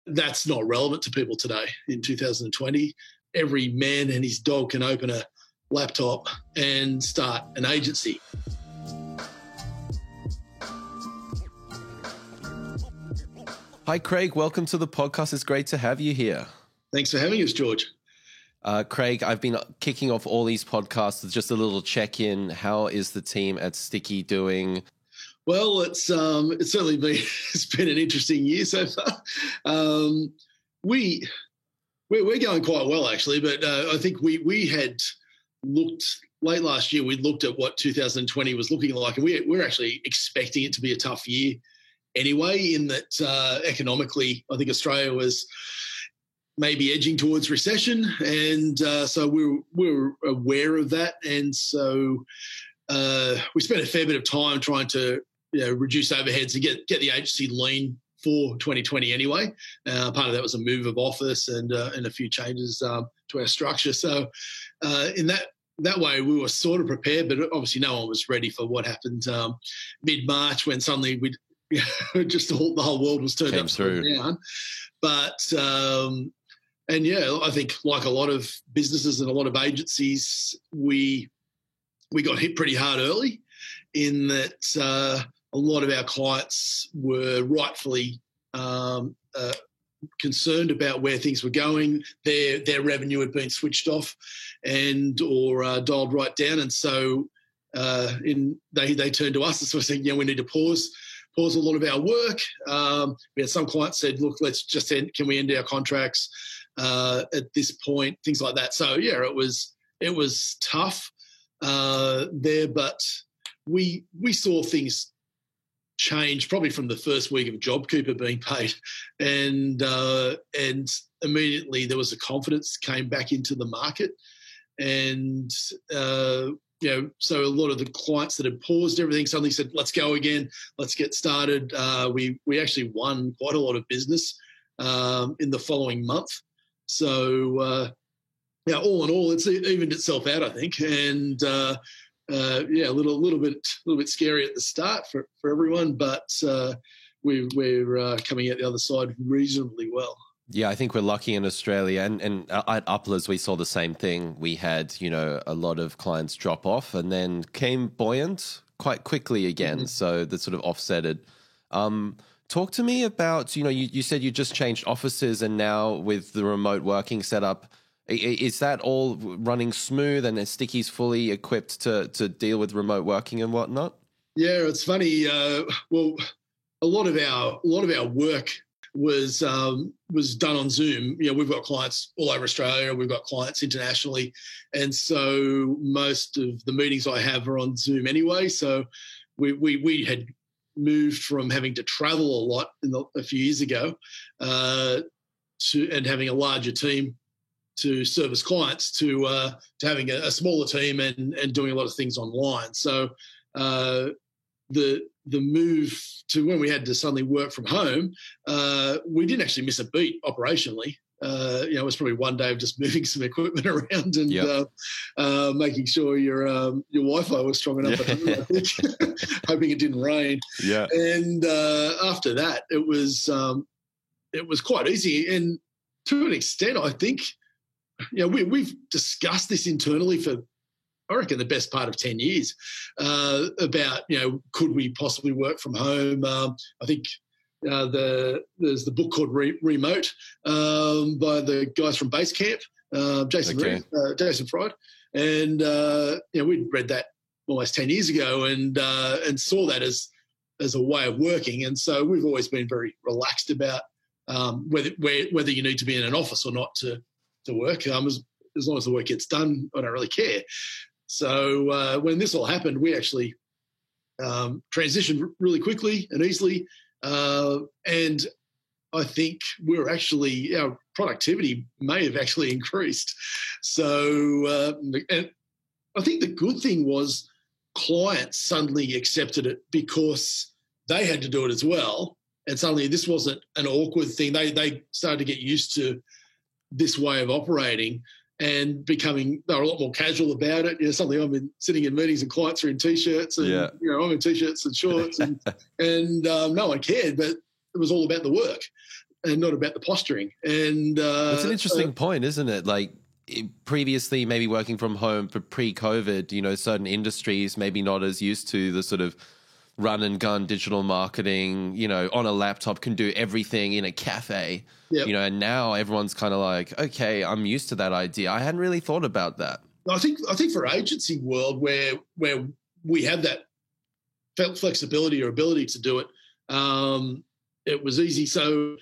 that's not relevant to people today in 2020. Every man and his dog can open a laptop and start an agency. Hi, Craig. Welcome to the podcast. It's great to have you here. Thanks for having us, George. Craig, I've been kicking off all these podcasts with just a little check-in. How is the team at Sticky doing? Well, it's certainly been an interesting year so far. We're going quite well, actually, but I think we had looked late last year. We looked at what 2020 was looking like, and we're actually expecting it to be a tough year anyway. In that economically, I think Australia was maybe edging towards recession, and so we're aware of that, and so we spent a fair bit of time trying to reduce overheads and get the agency lean for 2020 anyway. Part of that was a move of office and a few changes to our structure. So in that way, we were sort of prepared, but obviously no one was ready for what happened mid-March when suddenly just the whole world was turned upside down. But and yeah, I think like a lot of businesses and a lot of agencies, we got hit pretty hard early in that a lot of our clients were rightfully concerned about where things were going. Their revenue had been switched off or dialed right down, and so they turned to us and sort of said, we need to pause a lot of our work. We had some clients said, look, let's just can we end our contracts at this point, things like that. So yeah, it was tough there, but we saw things change probably from the first week of JobKeeper being paid, and immediately there was a confidence came back into the market, and so a lot of the clients that had paused everything suddenly said, let's go again, let's get started. We actually won quite a lot of business in the following month. So all in all, it's evened itself out, I think, and a little bit scary at the start for everyone, but we're coming out the other side reasonably well. Yeah, I think we're lucky in Australia, and at Upler's we saw the same thing. We had a lot of clients drop off and then came buoyant quite quickly again. Mm-hmm. So that sort of offsetted. Talk to me about you said you just changed offices, and now with the remote working setup, is that all running smooth and Sticky's fully equipped to deal with remote working and whatnot? Yeah, it's funny. Well, a lot of our work was done on Zoom. We've got clients all over Australia. We've got clients internationally, and so most of the meetings I have are on Zoom anyway. So we had moved from having to travel a lot a few years ago and having a larger team to service clients to having a smaller team and doing a lot of things online. So the move to when we had to suddenly work from home, we didn't actually miss a beat operationally. It was probably one day of just moving some equipment around and making sure your Wi-Fi was strong enough at home, I think, hoping it didn't rain. Yeah. And after that, it was quite easy. And to an extent, I think, we've discussed this internally for, I reckon, the best part of 10 years about, could we possibly work from home? I think there's the book called Remote by the guys from Basecamp, Jason Fried. And, we'd read that almost 10 years ago and saw that as a way of working. And so we've always been very relaxed about whether you need to be in an office or not to work. As long as the work gets done, I don't really care. So when this all happened, we actually transitioned really quickly and easily. And I think our productivity may have actually increased. So, and I think the good thing was clients suddenly accepted it because they had to do it as well. And suddenly this wasn't an awkward thing. They started to get used to this way of operating and they were a lot more casual about it. Suddenly I've been sitting in meetings and clients are in T-shirts and, I'm in T-shirts and shorts and no one cared, but it was all about the work. and not about the posturing. And that's an interesting point, isn't it? Like previously, maybe working from home for pre-COVID, certain industries maybe not as used to the sort of run and gun digital marketing, on a laptop, can do everything in a cafe, Yep. And now everyone's kind of like, okay, I'm used to that idea. I hadn't really thought about that. I think for agency world where we have that flexibility or ability to do it, it was easy. So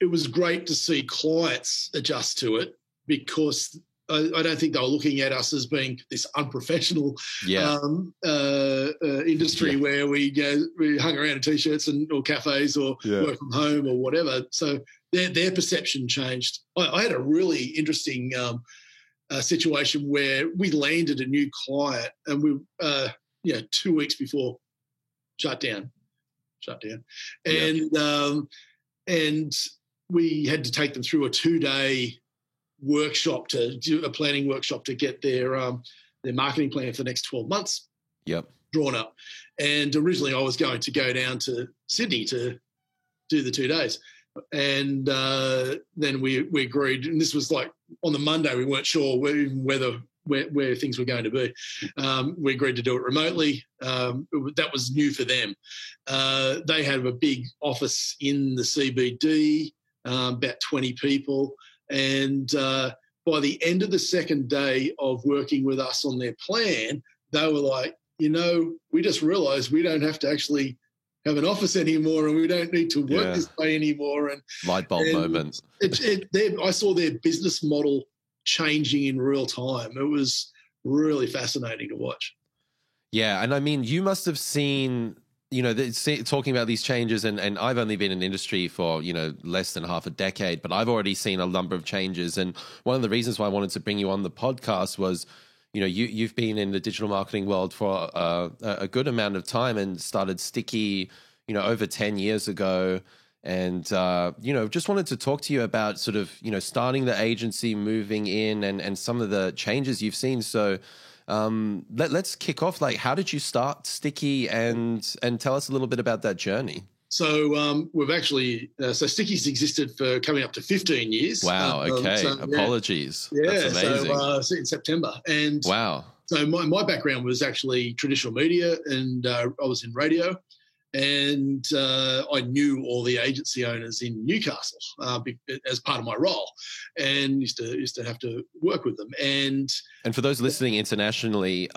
it was great to see clients adjust to it, because I don't think they were looking at us as being this unprofessional industry where we hung around in T-shirts or cafes or work from home or whatever. So their perception changed. I had a really interesting situation where we landed a new client, and we 2 weeks before shut down, and we had to take them through a 2-day workshop, to do a planning workshop to get their marketing plan for the next 12 months drawn up. And originally I was going to go down to Sydney to do the 2 days. And then we agreed, and this was like on the Monday, we weren't sure where things were going to be. We agreed to do it remotely. That was new for them. They have a big office in the CBD, about 20 people. And by the end of the second day of working with us on their plan, they were like, we just realised we don't have to actually have an office anymore, and we don't need to work this way anymore. And light bulb moments. I saw their business model changing in real time. It was really fascinating to watch. Yeah, and I mean, you must have seen, talking about these changes, and I've only been in the industry for, less than half a decade, but I've already seen a number of changes. And one of the reasons why I wanted to bring you on the podcast was, you've been in the digital marketing world for a good amount of time, and started Sticky, over 10 years ago. And, just wanted to talk to you about sort of, starting the agency, moving in, and some of the changes you've seen. So, let's kick off. Like, how did you start Sticky, and tell us a little bit about that journey? So we've actually so Sticky's existed for coming up to 15 years. Wow. Okay. Apologies. Yeah. That's amazing. So in September. And wow. So my background was actually traditional media, and I was in radio. And I knew all the agency owners in Newcastle as part of my role, and used to have to work with them. And for those listening internationally,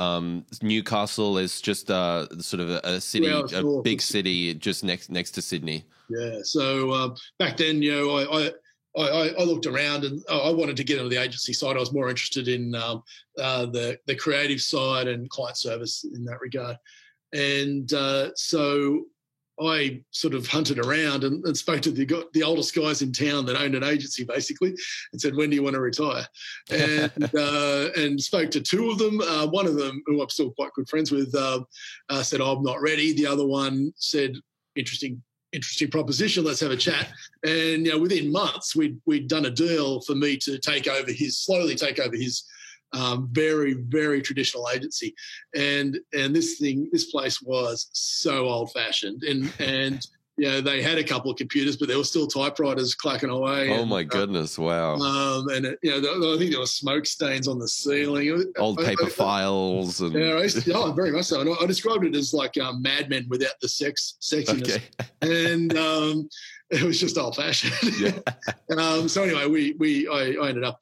Newcastle is just sort of a city, a big city, just next to Sydney. Yeah. So back then, I looked around, and I wanted to get into the agency side. I was more interested in the creative side and client service in that regard. And so I sort of hunted around and spoke to the oldest guys in town that owned an agency, basically, and said, when do you want to retire? And spoke to two of them. One of them, who I'm still quite good friends with, said, I'm not ready. The other one said, interesting proposition, let's have a chat. And within months, we'd done a deal for me to slowly take over his very, very traditional agency. And this place was so old fashioned, and they had a couple of computers, but there were still typewriters clacking away. Oh my goodness. Wow. And I think there were smoke stains on the ceiling. Old paper files. And... Yeah, very much so. And I described it as like Mad Men without the sexiness. Okay. And it was just old fashioned. Yeah. So anyway, I ended up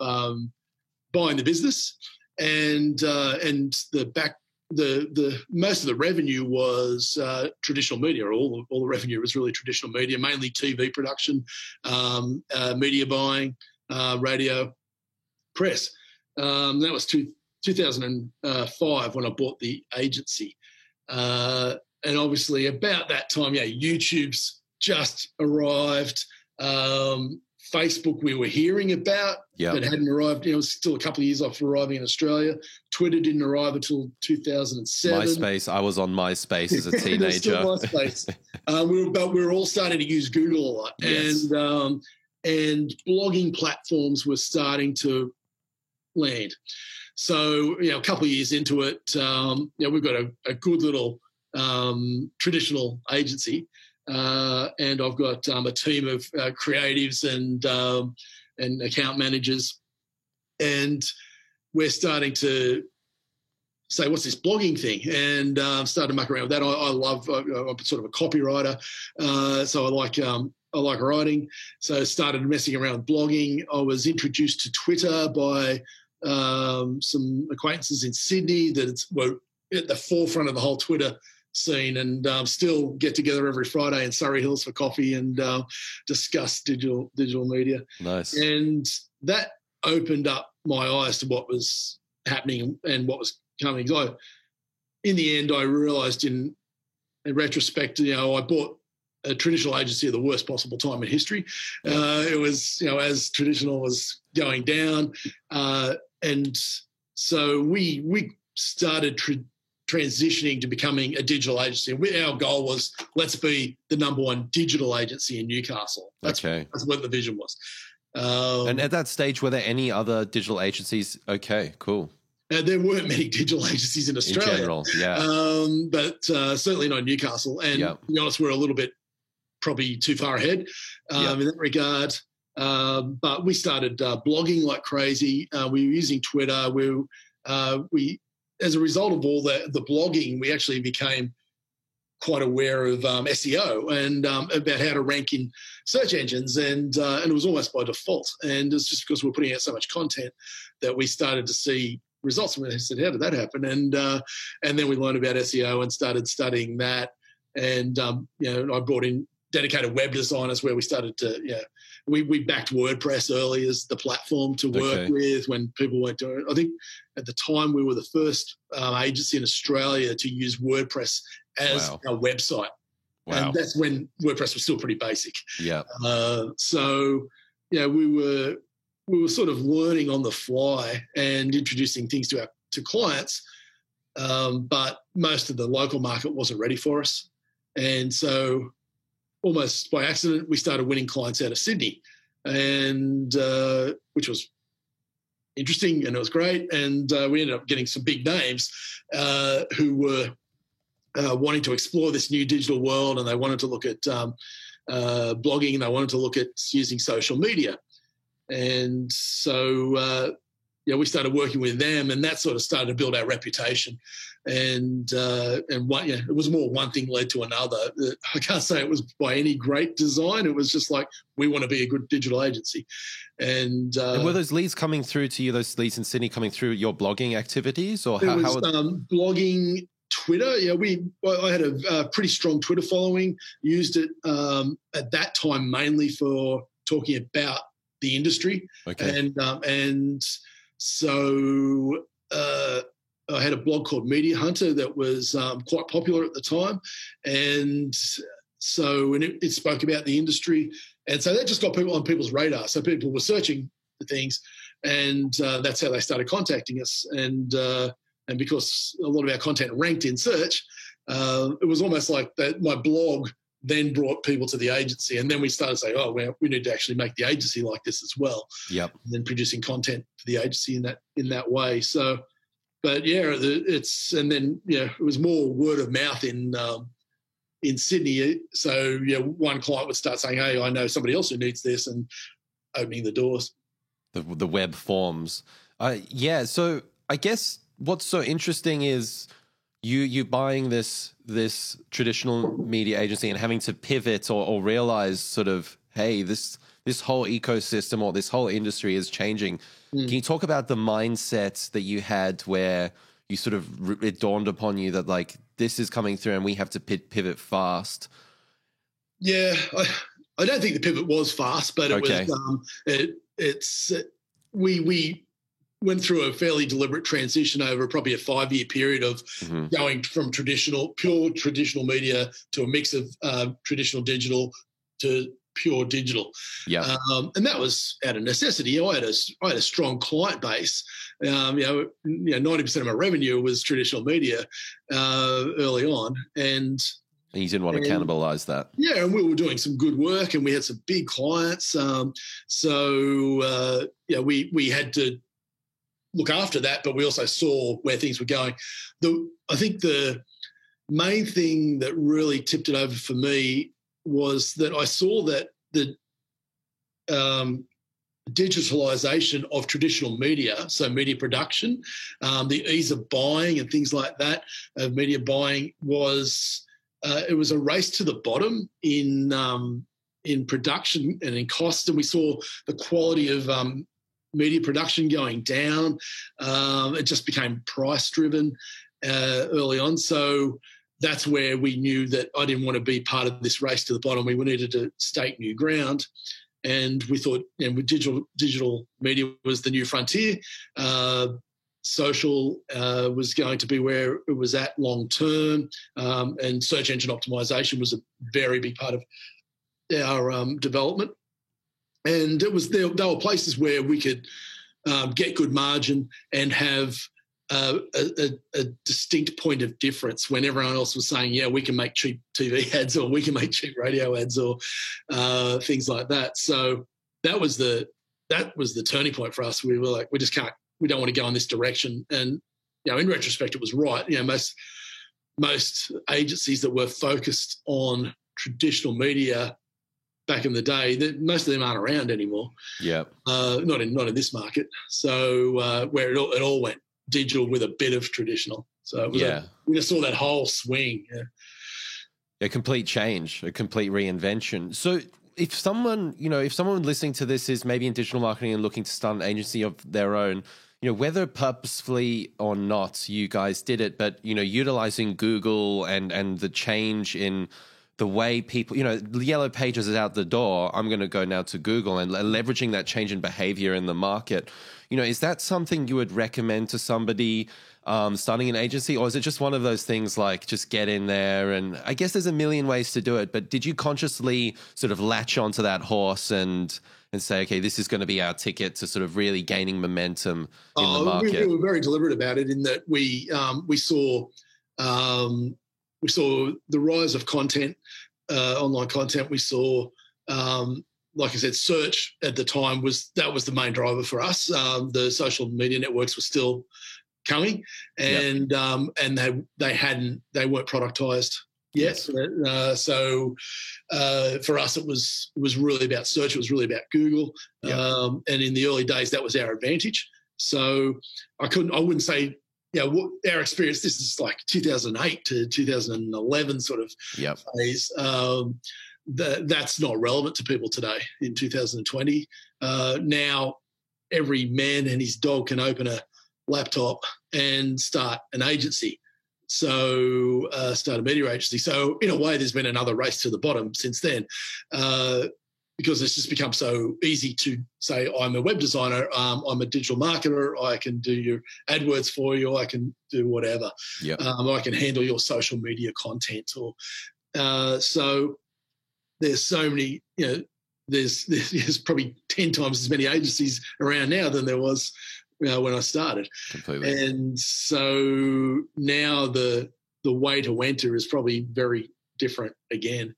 buying the business, and the most of the revenue was traditional media. All the revenue was really traditional media, mainly TV production, media buying, radio, press. That was 2005 when I bought the agency, and obviously about that time, YouTube's just arrived. Facebook we were hearing about, but hadn't arrived. It was still a couple of years after arriving in Australia. Twitter didn't arrive until 2007. MySpace, I was on MySpace as a teenager. Still MySpace. We were all starting to use Google a lot, yes. And blogging platforms were starting to land. So a couple of years into it, we've got a good little traditional agency. and I've got a team of creatives and account managers, and we're starting to say, what's this blogging thing? And started to muck around with that. I love, I'm sort of a copywriter, so I like writing. So started messing around with blogging. I was introduced to Twitter by some acquaintances in Sydney that were at the forefront of the whole Twitter scene, and still get together every Friday in Surrey Hills for coffee and discuss digital media. Nice. And that opened up my eyes to what was happening and what was coming. In the end, I realised in retrospect, I bought a traditional agency at the worst possible time in history. It was, as traditional was going down, and so we started transitioning to becoming a digital agency. Our goal was, let's be the number one digital agency in Newcastle. That's what the vision was. And at that stage, were there any other digital agencies? Okay, cool. There weren't many digital agencies in Australia. In general, yeah. But certainly not Newcastle. And to be honest, we're a little bit probably too far ahead in that regard. But we started blogging like crazy. We were using Twitter. We as a result of all the blogging, we actually became quite aware of SEO and about how to rank in search engines, and it was almost by default. And it's just because we're putting out so much content that we started to see results. And we said, how did that happen? And then we learned about SEO and started studying that. And I brought in dedicated web designers where we started to we backed WordPress early as the platform to work with when people weren't doing it. I think at the time we were the first agency in Australia to use WordPress as our website. Wow. And that's when WordPress was still pretty basic. Yeah. So we were sort of learning on the fly and introducing things to clients, but most of the local market wasn't ready for us. And so almost by accident, we started winning clients out of Sydney, and which was interesting, and it was great. And we ended up getting some big names who were wanting to explore this new digital world, and they wanted to look at blogging, and they wanted to look at using social media. And so, we started working with them, and that sort of started to build our reputation. And it was more one thing led to another. I can't say it was by any great design. It was just like, we want to be a good digital agency. And were those leads coming through to you, those leads in Sydney coming through your blogging activities? Or how blogging, Twitter. I had a pretty strong Twitter following, used it at that time mainly for talking about the industry. Okay. And so I had a blog called Media Hunter that was quite popular at the time. And so it spoke about the industry. And so that just got people on people's radar. So people were searching for things, and that's how they started contacting us. And because a lot of our content ranked in search, it was almost like that my blog then brought people to the agency. And then we started to say, oh, well, we need to actually make the agency like this as well. Yep. And then producing content for the agency in that way. So, but it was more word of mouth in Sydney. So, one client would start saying, hey, I know somebody else who needs this, and opening the doors. The web forms. So I guess what's so interesting is you buying this traditional media agency and having to pivot or realize sort of, hey, this whole ecosystem or this whole industry is changing. Can you talk about the mindset that you had where you sort of, it dawned upon you that like, this is coming through and we have to pivot fast? Yeah, I don't think the pivot was fast, but it was, we went through a fairly deliberate transition over probably a 5-year period of going from pure traditional media to a mix of traditional digital to pure digital. Yeah. And that was out of necessity. I had a strong client base. 90% of my revenue was traditional media early on. And you didn't want to cannibalize that. Yeah, and we were doing some good work, and we had some big clients. We had to look after that, but we also saw where things were going. I think the main thing that really tipped it over for me was that I saw that the digitalization of traditional media, so media production, the ease of buying and things like that, media buying was it was a race to the bottom in production and in cost, and we saw the quality of media production going down. It just became price driven early on, so that's where we knew that I didn't want to be part of this race to the bottom. We needed to stake new ground. And we thought, with digital media was the new frontier. Social was going to be where it was at long term, and search engine optimization was a very big part of our development. And it was there were places where we could get good margin and have a distinct point of difference when everyone else was saying, yeah, we can make cheap TV ads or we can make cheap radio ads or things like that. So that was the turning point for us. We were like, we don't want to go in this direction. And, in retrospect, it was right. Most agencies that were focused on traditional media back in the day, most of them aren't around anymore. Yeah. Not in this market. So where it all went digital with a bit of traditional. So it was we just saw that whole swing. Yeah. A complete change, a complete reinvention. So if someone listening to this is maybe in digital marketing and looking to start an agency of their own, whether purposefully or not, you guys did it, but, utilizing Google and the change in the way people, the Yellow Pages is out the door. I'm going to go now to Google and leveraging that change in behavior in the market. Is that something you would recommend to somebody starting an agency, or is it just one of those things like just get in there? And I guess there's a million ways to do it, but did you consciously sort of latch onto that horse and say, okay, this is going to be our ticket to sort of really gaining momentum in the market? We were very deliberate about it in that we saw the rise of content, online content. We saw, like I said, search at the time was the main driver for us. The social media networks were still coming, and they weren't productized yet. Yes. So for us, it was really about search. It was really about Google, and in the early days, that was our advantage. So I wouldn't say. What our experience, this is like 2008 to 2011 sort of phase. That's not relevant to people today in 2020. Now, every man and his dog can open a laptop and start an agency. So start a media agency. So in a way, there's been another race to the bottom since then. Because it's just become so easy to say, I'm a web designer, I'm a digital marketer, I can do your AdWords for you, I can do whatever. I can handle your social media content. So there's so many, there's probably 10 times as many agencies around now than there was when I started. Completely. And so now the way to enter is probably very different again.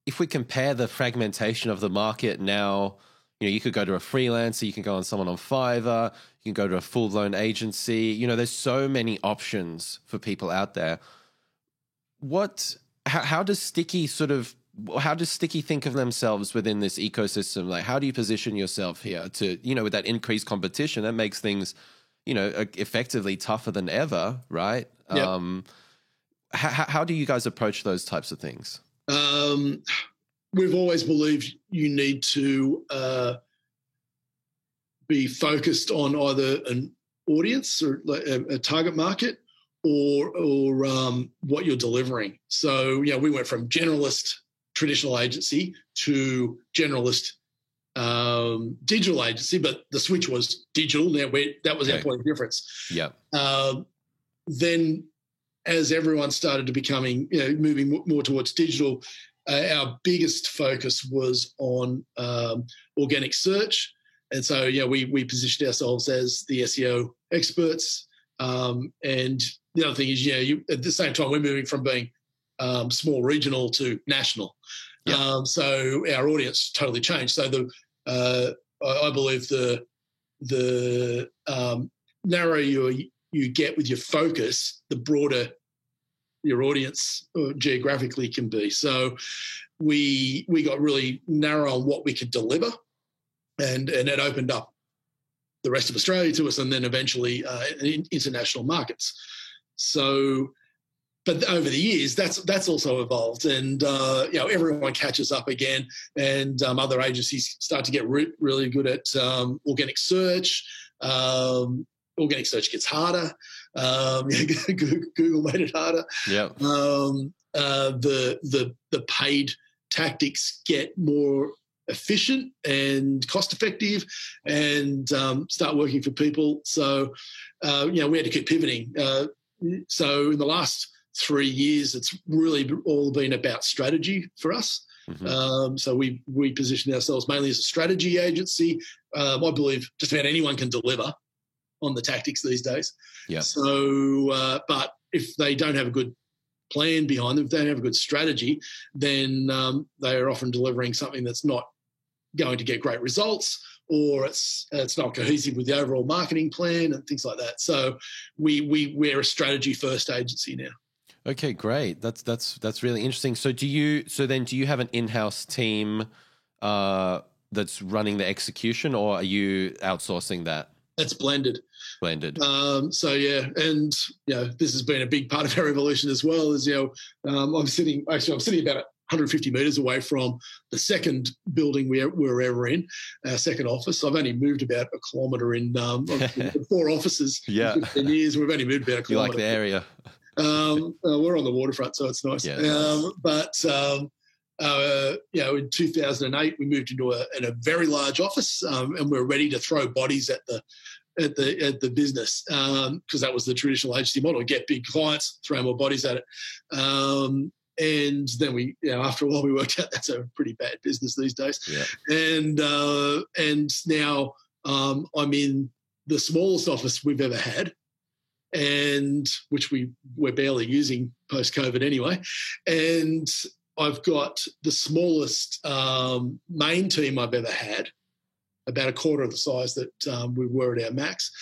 If we compare the fragmentation of the market now, you could go to a freelancer, you can go on someone on Fiverr, you can go to a full-blown agency. There's so many options for people out there. How does Sticky think of themselves within this ecosystem? Like, how do you position yourself here to, with that increased competition that makes things, effectively tougher than ever, right? Yep. How do you guys approach those types of things? We've always believed you need to be focused on either an audience or a target market or what you're delivering. So, we went from generalist traditional agency to generalist digital agency, but the switch was digital. Now that was our point of difference. Yeah. Then as everyone started to becoming, moving more towards digital, our biggest focus was on organic search. And so, we positioned ourselves as the SEO experts. And the other thing is, at the same time, we're moving from being small regional to national. Yeah. So our audience totally changed. So I believe the narrower you get with your focus, the broader your audience geographically can be. So we got really narrow on what we could deliver, and it opened up the rest of Australia to us, and then eventually international markets. So, but over the years, that's also evolved, and everyone catches up again, and other agencies start to get really good at organic search. Organic search gets harder. Google made it harder. Yeah. The paid tactics get more efficient and cost effective, and start working for people. So we had to keep pivoting. So in the last 3 years, it's really all been about strategy for us. Mm-hmm. So we position ourselves mainly as a strategy agency. I believe just about anyone can deliver on the tactics these days. Yeah. So, but if they don't have a good plan behind them, if they don't have a good strategy, then they are often delivering something that's not going to get great results, or it's not cohesive with the overall marketing plan and things like that. So we're a strategy first agency now. Okay, great. That's really interesting. So do you have an in-house team that's running the execution, or are you outsourcing that? It's blended. So yeah, and this has been a big part of our evolution as well. As I'm sitting about 150 metres away from the second building we're ever in, our second office. I've only moved about a kilometre in 4 offices in 15 years. We've only moved about a kilometre. You like the area? We're on the waterfront, so it's nice. Yeah, nice. In 2008, we moved into a very large office, and we're ready to throw bodies at the business, because that was the traditional agency model: get big clients, throw more bodies at it. And then we, after a while, we worked out that's a pretty bad business these days. Yeah. And now I'm in the smallest office we've ever had, and which we're barely using post-COVID anyway. And I've got the smallest main team I've ever had, about a quarter of the size that we were at our max,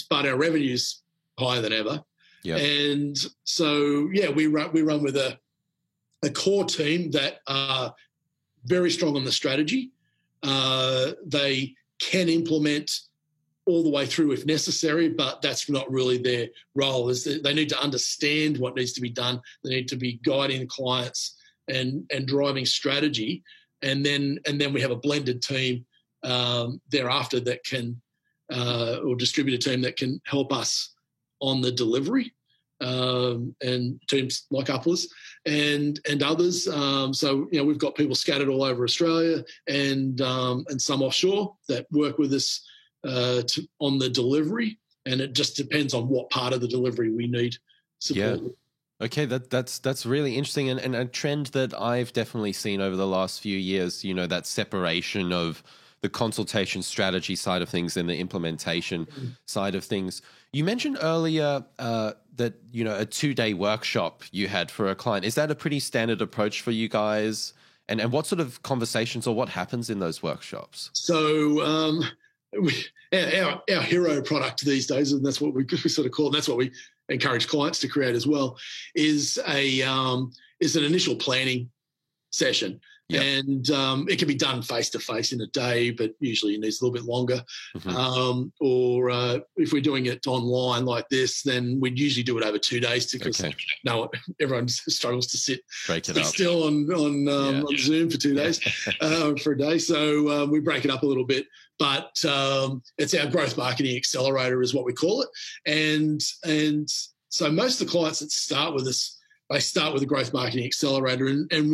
but our revenue's higher than ever. Yep. And so, we run with a core team that are very strong on the strategy. They can implement all the way through if necessary, but that's not really their role. They need to understand what needs to be done. They need to be guiding clients and driving strategy. And then we have a blended team thereafter that can, or distributor team that can help us on the delivery, and teams like Upler's and others. So we've got people scattered all over Australia and some offshore that work with us on the delivery, and it just depends on what part of the delivery we need support. Yeah. Okay, that's really interesting, and a trend that I've definitely seen over the last few years. That separation of the consultation strategy side of things and the implementation side of things. You mentioned earlier that a 2-day workshop you had for a client. Is that a pretty standard approach for you guys? And what sort of conversations or what happens in those workshops? So our hero product these days, and that's what we sort of call it, and that's what we encourage clients to create as well, is an initial planning session. Yep. And it can be done face-to-face in a day, but usually it needs a little bit longer. Mm-hmm. Or if we're doing it online like this, then we'd usually do it over 2 days because everyone struggles to sit still on Zoom for 2 days, for a day. So we break it up a little bit. But it's our growth marketing accelerator is what we call it. And so most of the clients that start with us, they start with a growth marketing accelerator, and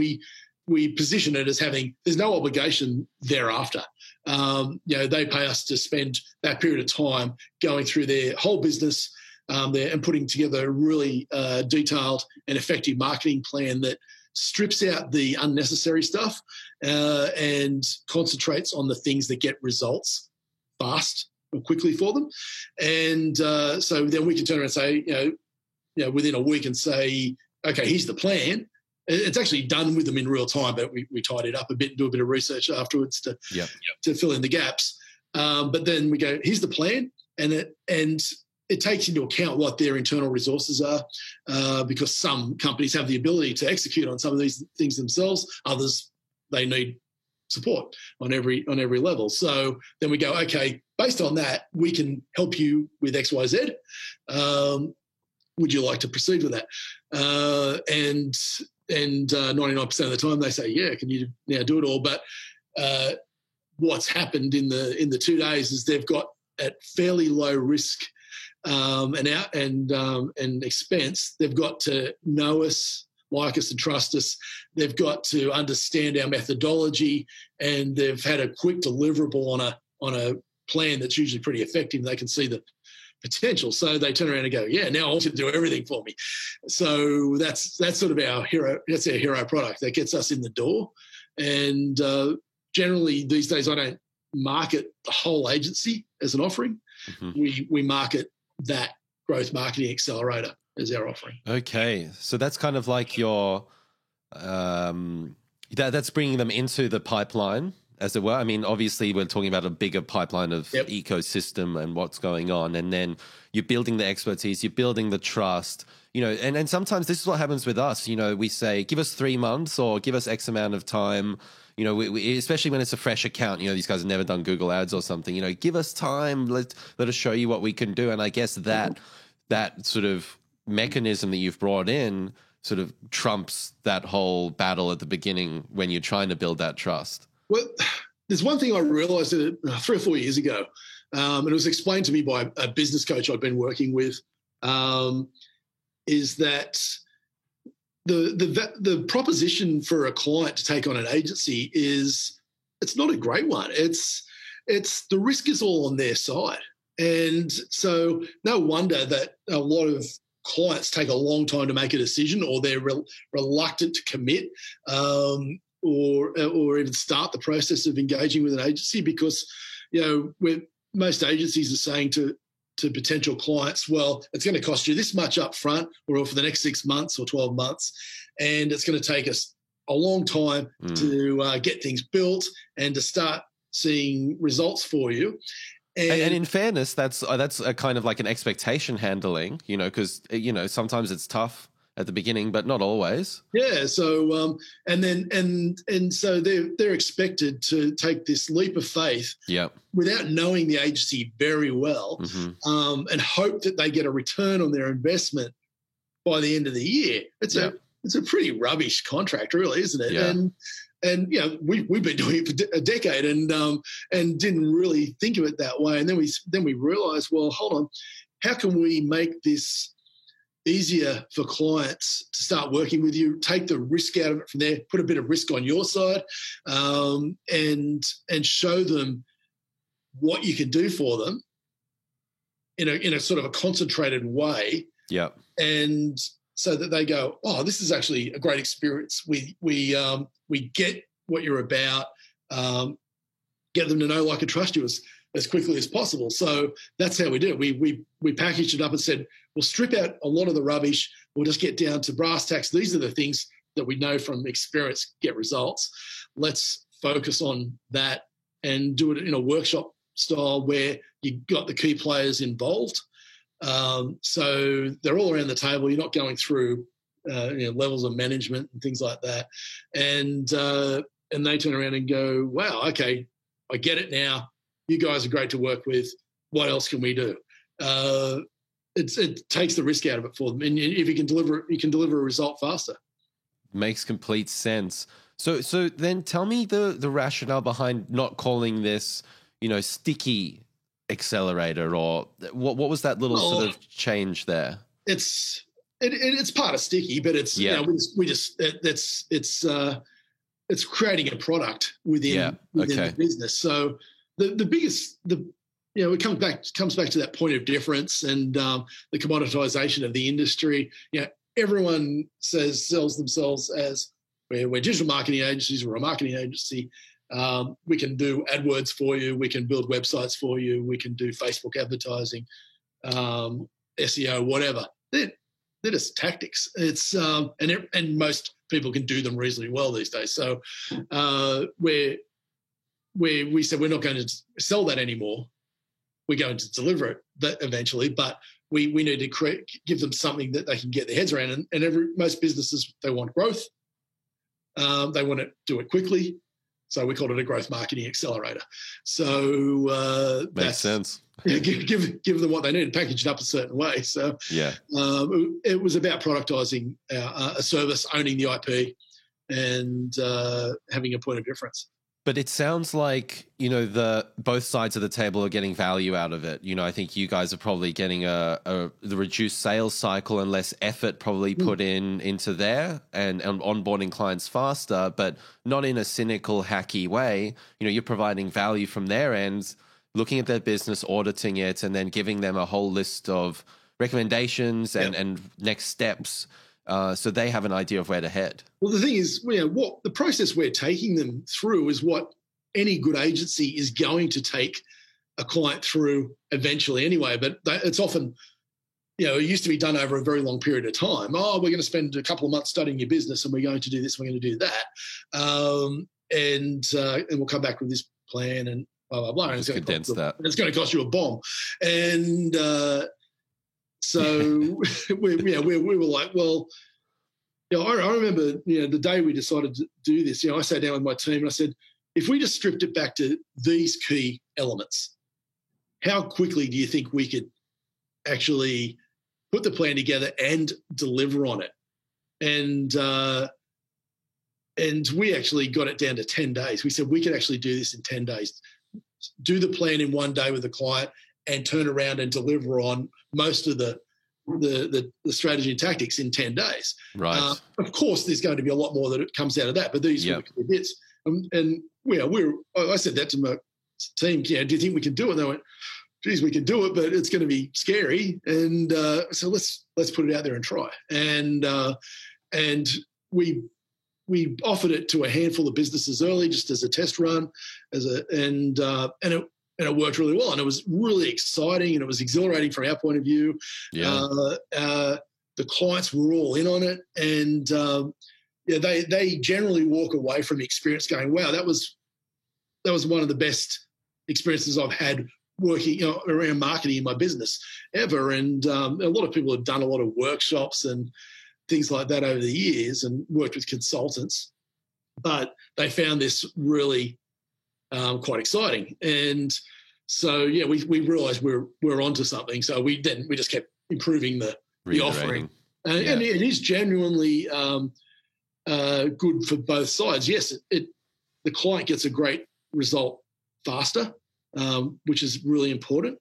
we position it as there's no obligation thereafter. They pay us to spend that period of time going through their whole business and putting together a really detailed and effective marketing plan that strips out the unnecessary stuff and concentrates on the things that get results fast or quickly for them. And so then we can turn around and say, within a week and say, okay, here's the plan. It's actually done with them in real time, but we tidy it up a bit and do a bit of research afterwards to fill in the gaps. But then we go, here's the plan, and it takes into account what their internal resources are, because some companies have the ability to execute on some of these things themselves. Others, they need support on every level. So then we go, okay, based on that, we can help you with X, Y, Z. Would you like to proceed with that? And 99% of the time they say, yeah, can you now do it all? But what's happened in the 2 days is they've got at fairly low risk and expense, they've got to know us, like us and trust us. They've got to understand our methodology, and they've had a quick deliverable on a plan that's usually pretty effective. They can see the potential. So they turn around and go, yeah, now I want you to do everything for me. So that's sort of our hero. That's our hero product that gets us in the door. And generally these days I don't market the whole agency as an offering. Mm-hmm. We market that growth marketing accelerator as our offering. Okay. So that's kind of like your, that's bringing them into the pipeline, as it were. I mean, obviously we're talking about a bigger pipeline of ecosystem and what's going on. And then you're building the expertise, you're building the trust, and sometimes this is what happens with us. We say, give us 3 months or give us X amount of time. We especially when it's a fresh account, these guys have never done Google ads or something, give us time, let us show you what we can do. And I guess that sort of mechanism that you've brought in sort of trumps that whole battle at the beginning when you're trying to build that trust. Well, there's one thing I realized 3 or 4 years ago, and it was explained to me by a business coach I'd been working with, is that the proposition for a client to take on an agency it's not a great one. It's the risk is all on their side. And so no wonder that a lot of clients take a long time to make a decision, or they're reluctant to commit, or even start the process of engaging with an agency, because, most agencies are saying to potential clients, well, it's going to cost you this much up front or for the next 6 months or 12 months, and it's going to take us a long time to get things built and to start seeing results for you. And in fairness, that's a kind of like an expectation handling, because, sometimes it's tough at the beginning, but not always. Yeah. So, and so they're expected to take this leap of faith without knowing the agency very well, and hope that they get a return on their investment by the end of the year. It's a pretty rubbish contract, really, isn't it? Yeah. And we've been doing it for a decade and didn't really think of it that way. And then we realized, well, hold on, how can we make this easier for clients to start working with you, take the risk out of it from there, put a bit of risk on your side, and show them what you can do for them in a sort of a concentrated way. Yeah. And so that they go, oh, this is actually a great experience. We get what you're about, get them to know, like, and trust you as quickly as possible. So that's how we do it. We packaged it up and said, we'll strip out a lot of the rubbish. We'll just get down to brass tacks. These are the things that we know from experience get results. Let's focus on that and do it in a workshop style where you got the key players involved. So they're all around the table. You're not going through levels of management and things like that. And they turn around and go, wow, okay, I get it now. You guys are great to work with. What else can we do? It takes the risk out of it for them. And if you can deliver a result faster. Makes complete sense. So then tell me the rationale behind not calling this, sticky accelerator, or what was that little sort of change there? It's part of sticky, but it's it's creating a product within the business. So the biggest it comes back to that point of difference and the commoditization of the industry. Everyone sells themselves as we're digital marketing agencies, we're a marketing agency. We can do AdWords for you. We can build websites for you. We can do Facebook advertising, SEO, whatever. They're just tactics. It's and most people can do them reasonably well these days. So we said we're not going to sell that anymore. We're going to deliver it eventually, but we need to give them something that they can get their heads around. And most businesses, they want growth. They want to do it quickly. So we called it a growth marketing accelerator. So makes sense. Yeah, give them what they need, package it up a certain way. So yeah, it was about productizing a service, owning the IP, and having a point of difference. But it sounds like, both sides of the table are getting value out of it. I think you guys are probably getting the reduced sales cycle and less effort probably put into there and onboarding clients faster, but not in a cynical, hacky way. You're providing value from their end, looking at their business, auditing it, and then giving them a whole list of recommendations and next steps. So they have an idea of where to head. Well, the thing is, what the process we're taking them through is what any good agency is going to take a client through eventually anyway. But it's often, it used to be done over a very long period of time. Oh, we're going to spend a couple of months studying your business, and we're going to do this, we're going to do that, and we'll come back with this plan and blah blah blah. And it's going to cost you a bomb, and. So we were like, well, I remember, the day we decided to do this, I sat down with my team and I said, if we just stripped it back to these key elements, how quickly do you think we could actually put the plan together and deliver on it? And we actually got it down to 10 days. We said we could actually do this in 10 days, do the plan in one day with the client, and turn around and deliver on most of the strategy and tactics in 10 days. Right. Of course, there's going to be a lot more that comes out of that, but these were the key bits. I said that to my team, do you think we can do it? And they went, geez, we can do it, but it's going to be scary. And so let's put it out there and try. And we offered it to a handful of businesses early, just as a test run, and it worked really well, and it was really exciting, and it was exhilarating from our point of view. Yeah. The clients were all in on it, and they generally walk away from the experience going, "Wow, that was one of the best experiences I've had working around marketing in my business ever." And a lot of people have done a lot of workshops and things like that over the years, and worked with consultants, but they found this really quite exciting. And so, we realized we're onto something. So we just kept improving the offering. And it is genuinely good for both sides. Yes, the client gets a great result faster, which is really important.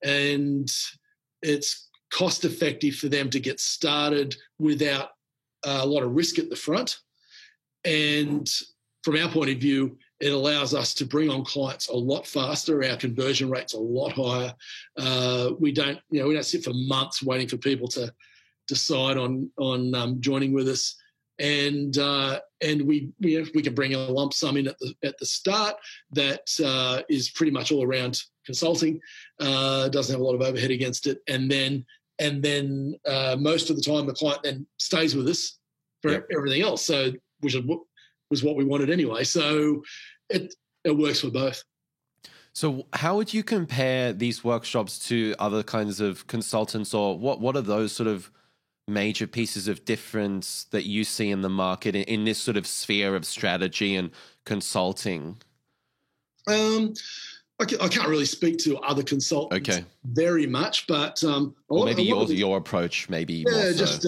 And it's cost effective for them to get started without a lot of risk at the front. And from our point of view, it allows us to bring on clients a lot faster. Our conversion rate's a lot higher. We don't sit for months waiting for people to decide on joining with us. And we can bring a lump sum in at the start that is pretty much all around consulting. Doesn't have a lot of overhead against it. And then most of the time the client then stays with us for everything else. So which was what we wanted anyway. So it works for both. So how would you compare these workshops to other kinds of consultants, or what are those sort of major pieces of difference that you see in the market in this sort of sphere of strategy and consulting? I can't really speak to other consultants very much, but maybe your approach, maybe. Yeah, just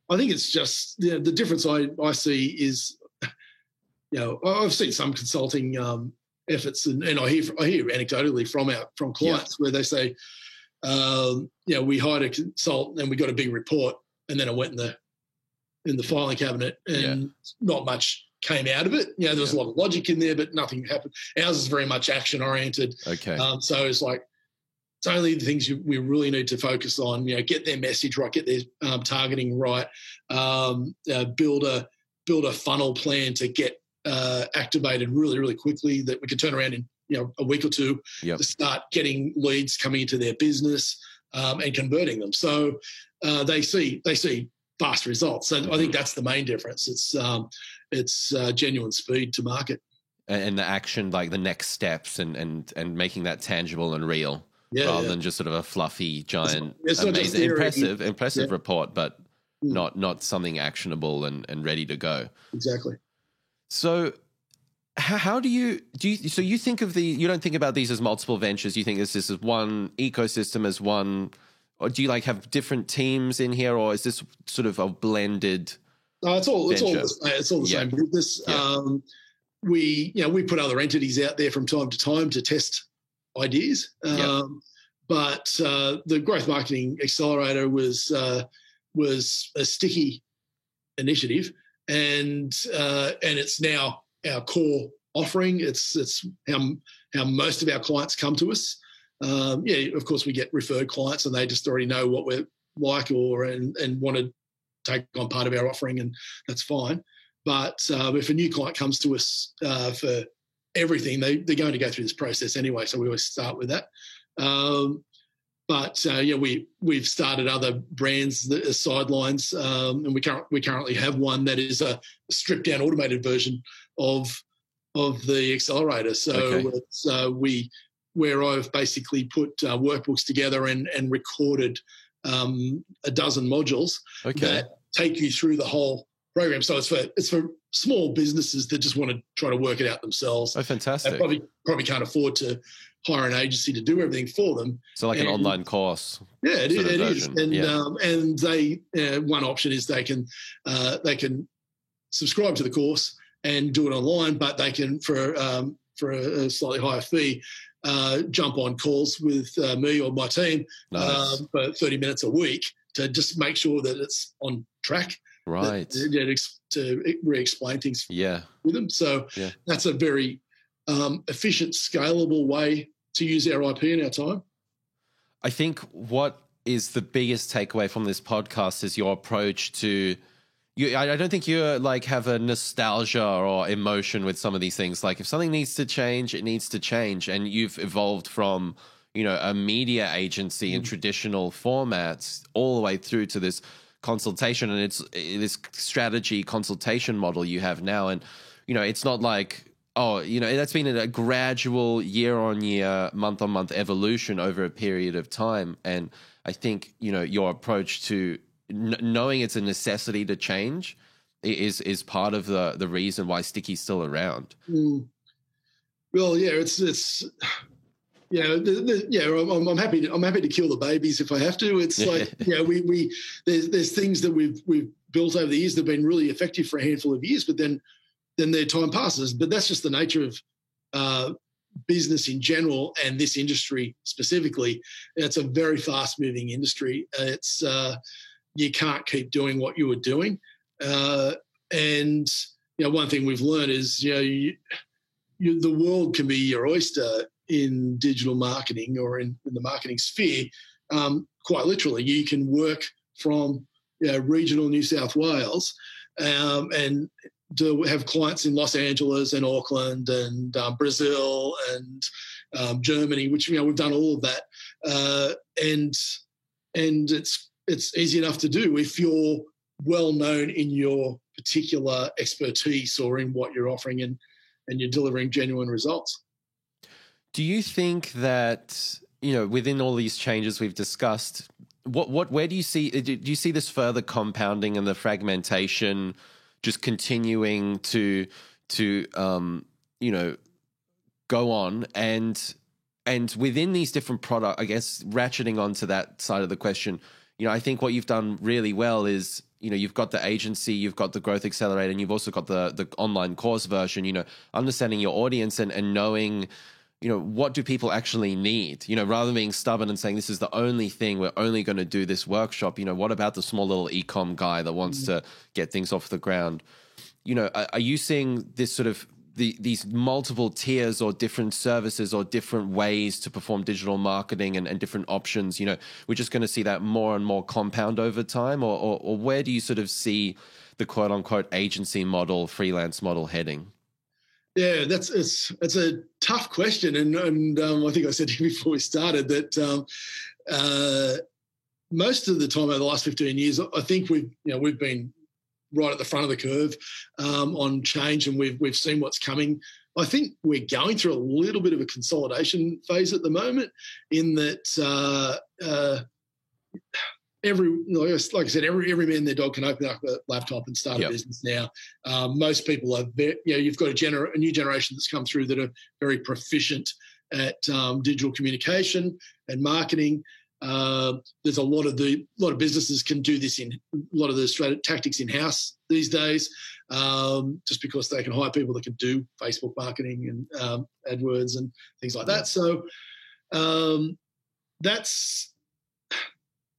I think it's just the difference I see is, I've seen some consulting efforts, and I hear anecdotally from clients where they say, we hired a consultant and we got a big report, and then it went in the filing cabinet, and not much came out of it. There was a lot of logic in there, but nothing happened. Ours is very much action oriented. Okay. So it's like, it's only the things we really need to focus on. Get their message right, get their targeting right, build a funnel plan to get activated really, really quickly that we can turn around in a week or two to start getting leads coming into their business and converting them. So they see fast results, and I think that's the main difference. It's genuine speed to market, and the action, like the next steps, and making that tangible and real. rather than just sort of a fluffy, giant, it's amazing, impressive report, but Mm. not something actionable and ready to go. Exactly. So how do you so you think of you don't think about these as multiple ventures, you think this is one ecosystem, as one, or do you like have different teams in here, or is this sort of a blended It's all the Yeah. same business. Yeah. We put other entities out there from time to time to test ideas. But the Growth Marketing Accelerator was a sticky initiative, and it's now our core offering. It's how most of our clients come to us. Of course, we get referred clients, and they just already know what we're like, and want to take on part of our offering, and that's fine. But if a new client comes to us for everything, they're going to go through this process anyway. So we always start with that. We've started other brands as sidelines, and we currently have one that is a stripped down automated version of the accelerator. So it's, where I've basically put workbooks together and recorded a dozen modules that take you through the whole program. So it's for small businesses that just want to try to work it out themselves. Oh, fantastic! They probably can't afford to hire an agency to do everything for them. So like an online course. Yeah, it is. And they one option is they can subscribe to the course and do it online, but they can for a slightly higher fee jump on calls with me or my team for 30 minutes a week to just make sure that it's on track. Right. To re-explain things with them. So that's a very efficient, scalable way to use our IP and our time. I think what is the biggest takeaway from this podcast is your approach to you. I don't think you have a nostalgia or emotion with some of these things. Like if something needs to change, it needs to change. And you've evolved from, a media agency in traditional formats all the way through to this consultation, and it's this strategy consultation model you have now. And, it's not like, that's been a gradual year-on-year, month-on-month evolution over a period of time. And I think, your approach to knowing it's a necessity to change is part of the reason why Sticky's still around. Well, yeah, it's I'm happy to kill the babies if I have to. It's like, there's things that we've built over the years that have been really effective for a handful of years, but then their time passes. But that's just the nature of business in general, and this industry specifically. It's a very fast moving industry. It's you can't keep doing what you were doing. And one thing we've learned is the world can be your oyster in digital marketing or in the marketing sphere. Quite literally, you can work from regional New South Wales and have clients in Los Angeles and Auckland and Brazil and Germany, which we've done all of that, and it's easy enough to do if you're well known in your particular expertise or in what you're offering, and you're delivering genuine results. Do you think that, within all these changes we've discussed, where do you see this further compounding and the fragmentation just continuing to go on, and within these different products, I guess, ratcheting onto that side of the question, I think what you've done really well is, you've got the agency, you've got the Growth Accelerator, and you've also got the online course version, understanding your audience and knowing, what do people actually need? Rather than being stubborn and saying this is the only thing, we're only going to do this workshop. What about the small little e-com guy that wants to get things off the ground? Are you seeing this sort of these multiple tiers or different services or different ways to perform digital marketing and different options? We're just going to see that more and more compound over time, or where do you sort of see the quote unquote agency model, freelance model heading? Yeah, it's a tough question, and I think I said to you before we started that most of the time over the last 15 years, I think we've been right at the front of the curve on change, and we've seen what's coming I think we're going through a little bit of a consolidation phase at the moment, in that like I said, every man and their dog can open up a laptop and start a business now. Most people are, you've got a new generation that's come through that are very proficient at digital communication and marketing. There's a lot of businesses can do this in a lot of the tactics in-house these days, just because they can hire people that can do Facebook marketing and AdWords and things like that. So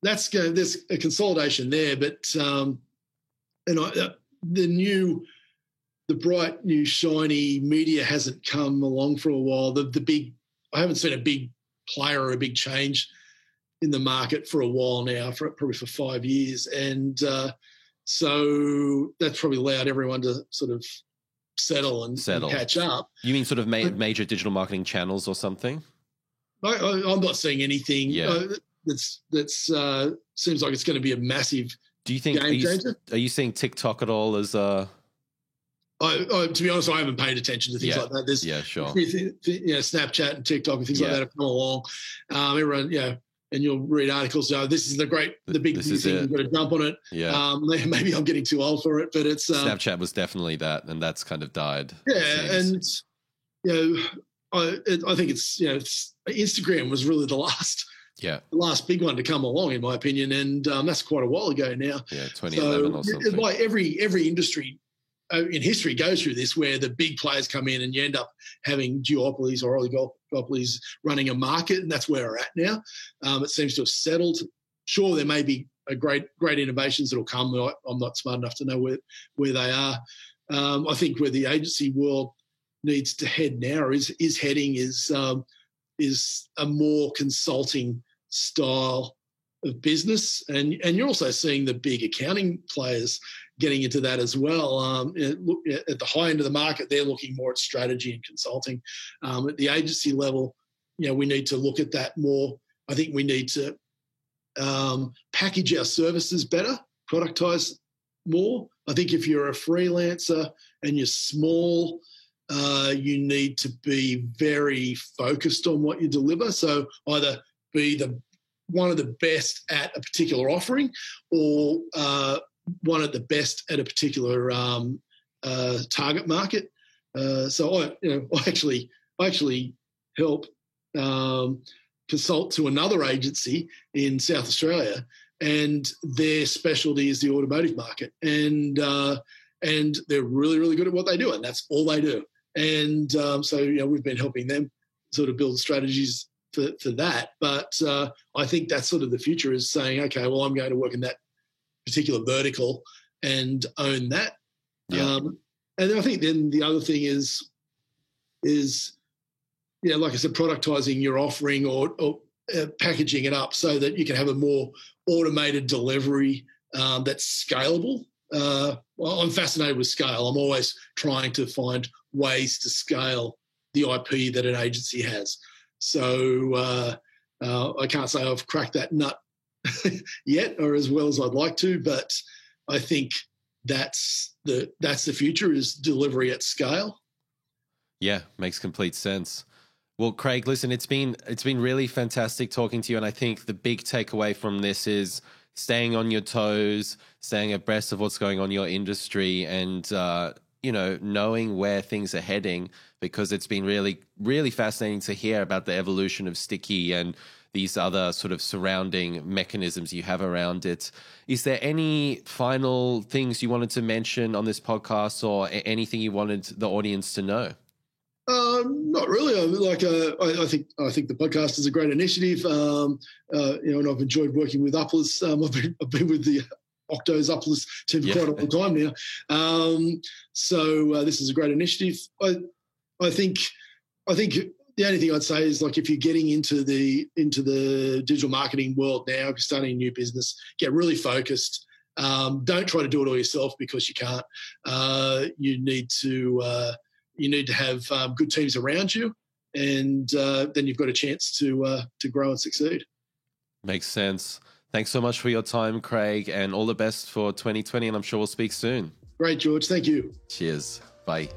there's a consolidation there, but the bright new shiny media hasn't come along for a while. I haven't seen a big player or a big change in the market for a while now, probably for 5 years, and so that's probably allowed everyone to sort of settle and catch up. You mean sort of major digital marketing channels or something? I'm not seeing anything. That's seems like it's going to be a massive. Do you think? Are you seeing TikTok at all as a? To be honest, I haven't paid attention to things like that. There's sure. Snapchat and TikTok and things like that have come along. Everyone, and you'll read articles. This is the big new thing. You've got to jump on it. Yeah. Maybe I'm getting too old for it, but it's Snapchat was definitely that, and that's kind of died. Yeah, and I think it's Instagram was really the last big one to come along, in my opinion, and that's quite a while ago now. Yeah, 2011 or something. Like every industry in history goes through this, where the big players come in and you end up having duopolies or oligopolies running a market, and that's where we're at now. It seems to have settled. Sure, there may be great innovations that will come. I'm not smart enough to know where they are. I think where the agency world needs to head now is a more consulting style of business, and you're also seeing the big accounting players getting into that as well. At the high end of the market, they're looking more at strategy and consulting. At the agency level, we need to look at that more. I think we need to package our services better, productize more. I think if you're a freelancer and you're small, you need to be very focused on what you deliver. So either be one of the best at a particular offering, or one of the best at a particular target market. So I actually help consult to another agency in South Australia, and their specialty is the automotive market, and they're really, really good at what they do, and that's all they do. And so we've been helping them sort of build strategies for that. But I think that's sort of the future, is saying, okay, well, I'm going to work in that particular vertical and own that. Yeah. And then I think then the other thing is like I said, productizing your offering or packaging it up so that you can have a more automated delivery that's scalable. Well, I'm fascinated with scale. I'm always trying to find ways to scale the IP that an agency has. So I can't say I've cracked that nut yet, or as well as I'd like to, but I think that's the future, is delivery at scale. Yeah, makes complete sense. Well, Craig, listen, it's been really fantastic talking to you, and I think the big takeaway from this is staying on your toes, staying abreast of what's going on in your industry, and knowing where things are heading, because it's been really, really fascinating to hear about the evolution of Sticky and these other sort of surrounding mechanisms you have around it. Is there any final things you wanted to mention on this podcast, or anything you wanted the audience to know? Not really. I think the podcast is a great initiative. And I've enjoyed working with Uplas. I've been with the Octos Uplas team for quite a long time now. So this is a great initiative. I think the only thing I'd say is, like, if you're getting into the digital marketing world now, if you're starting a new business, get really focused. Don't try to do it all yourself, because you can't. You need to have good teams around you, and then you've got a chance to grow and succeed. Makes sense. Thanks so much for your time, Craig, and all the best for 2020, and I'm sure we'll speak soon. Great, George. Thank you. Cheers. Bye.